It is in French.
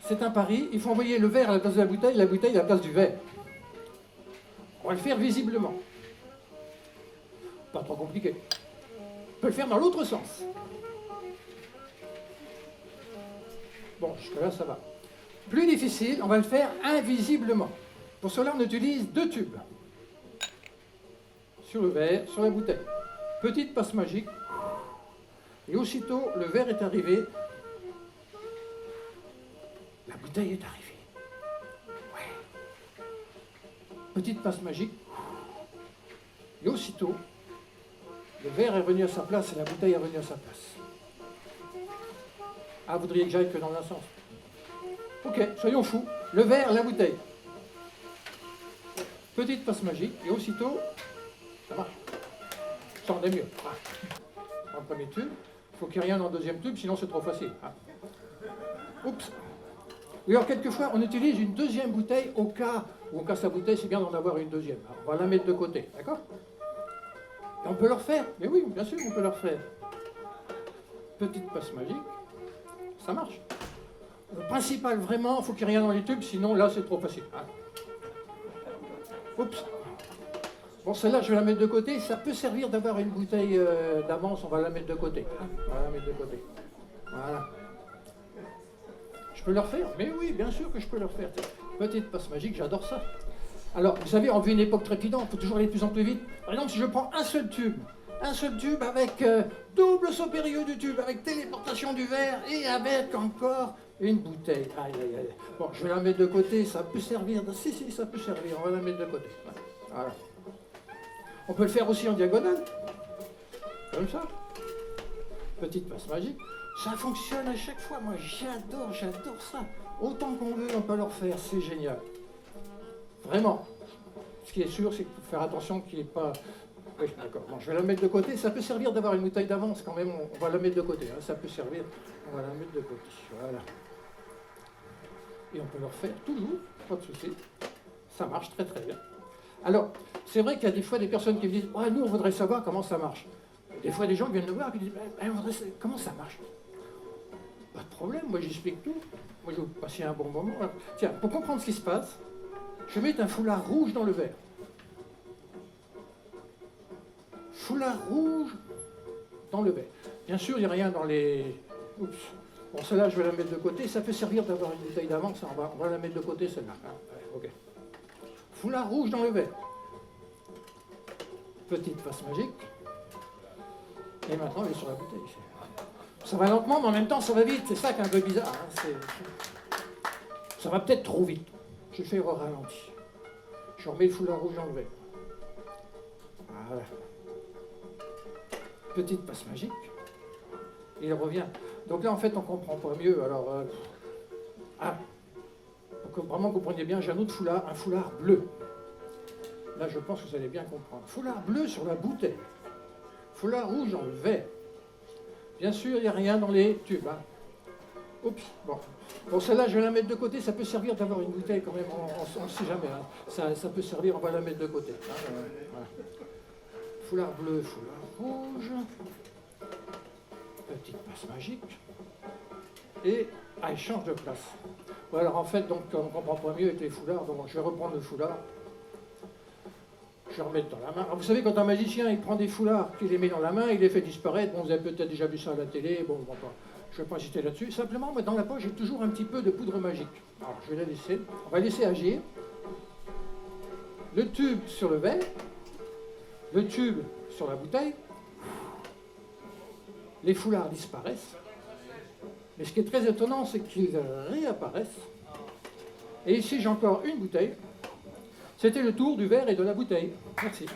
C'est un pari, il faut envoyer le verre à la place de la bouteille à la place du verre. On va le faire visiblement. Pas trop compliqué. On peut le faire dans l'autre sens. Bon, jusque-là, ça va. Plus difficile, on va le faire invisiblement. Pour cela, on utilise 2 tubes. Sur le verre, sur la bouteille. Petite passe magique. Et aussitôt, le verre est arrivé. La bouteille est arrivée. Ouais. Petite passe magique. Et aussitôt, le verre est revenu à sa place et la bouteille est revenue à sa place. Ah, vous voudriez que j'aille que dans un sens? Ok, soyons fous. Le verre, la bouteille. Petite passe magique, et aussitôt, ça marche. Ça en est mieux. Ah. Dans le premier tube, il faut qu'il n'y ait rien dans le deuxième tube, sinon c'est trop facile. Ah. Oups. Oui, alors quelquefois, on utilise une deuxième bouteille au cas où on casse la bouteille, c'est bien d'en avoir une deuxième. Alors, on va la mettre de côté, d'accord? Et on peut le refaire. Mais oui, bien sûr, on peut le refaire. Petite passe magique. Ça marche. Le principal, vraiment, il faut qu'il n'y ait rien dans les tubes, sinon là, c'est trop facile. Hein. Oups. Bon, celle-là, je vais la mettre de côté. Ça peut servir d'avoir une bouteille d'avance. On va la mettre de côté. Hein. On va la mettre de côté. Voilà. Je peux le refaire? Mais oui, bien sûr que je peux le refaire. Petite passe magique, j'adore ça. Alors, vous savez, on vit une époque trépidante. Il faut toujours aller de plus en plus vite. Par exemple, si je prends un seul tube avec double saut périlleux du tube, avec téléportation du verre et avec encore une bouteille. Aïe, aïe, aïe. Bon, je vais la mettre de côté, ça peut servir. Si, ça peut servir, on va la mettre de côté. Voilà. On peut le faire aussi en diagonale. Comme ça. Petite passe magique. Ça fonctionne à chaque fois. Moi, j'adore ça. Autant qu'on veut, on peut le refaire. C'est génial. Vraiment. Ce qui est sûr, c'est qu'il faut faire attention qu'il n'y ait pas... Oui, d'accord. Bon, je vais la mettre de côté. Ça peut servir d'avoir une bouteille d'avance quand même. On va la mettre de côté. Hein. Ça peut servir. On va la mettre de côté. Voilà. Et on peut le refaire toujours. Pas de souci. Ça marche très très bien. Alors, c'est vrai qu'il y a des fois des personnes qui me disent « Ah, nous, on voudrait savoir comment ça marche. » Des fois, des gens viennent me voir et disent « On voudrait savoir comment ça marche. » Pas de problème. Moi, j'explique tout. Moi, je vais vous passer un bon moment. Alors, tiens, pour comprendre ce qui se passe, je vais mettre un foulard rouge dans le verre. Foulard rouge dans le verre. Bien sûr, il n'y a rien dans les... Oups. Bon, celle-là, je vais la mettre de côté. Ça peut servir d'avoir une bouteille d'avance. On va la mettre de côté, celle-là. Hein. Ouais, ok. Foulard rouge dans le verre. Petite passe magique. Et maintenant, elle est sur la bouteille. Ça va lentement, mais en même temps, ça va vite. C'est ça qui est un peu bizarre. Hein. Ça va peut-être trop vite. Je fais au ralenti. Je remets le foulard rouge dans le verre. Voilà. Petite passe magique. Il revient. Donc là, en fait, on ne comprend pas mieux. Alors, pour que vraiment vous compreniez bien, j'ai un autre foulard, un foulard bleu. Là, je pense que vous allez bien comprendre. Foulard bleu sur la bouteille. Foulard rouge dans le verre. Bien sûr, il n'y a rien dans les tubes. Hein. Oups, bon. Bon, celle-là, je vais la mettre de côté. Ça peut servir d'avoir une bouteille quand même. On ne sait jamais. Hein. Ça peut servir, on va la mettre de côté. Hein. Voilà. Foulard bleu, foulard rouge. Petite passe magique. Et elle change de place. Bon, alors en fait, donc, on ne comprend pas mieux avec les foulards. Donc je vais reprendre le foulard. Je vais remettre dans la main. Alors, vous savez, quand un magicien il prend des foulards, qu'il les met dans la main, il les fait disparaître. Bon, vous avez peut-être déjà vu ça à la télé. Bon, je ne vais pas insister là-dessus. Simplement, moi, dans la poche, j'ai toujours un petit peu de poudre magique. Alors, je vais la laisser. On va laisser agir. Le tube sur le verre. Le tube sur la bouteille. Les foulards disparaissent. Mais ce qui est très étonnant, c'est qu'ils réapparaissent. Et ici, j'ai encore une bouteille. C'était le tour du verre et de la bouteille. Merci.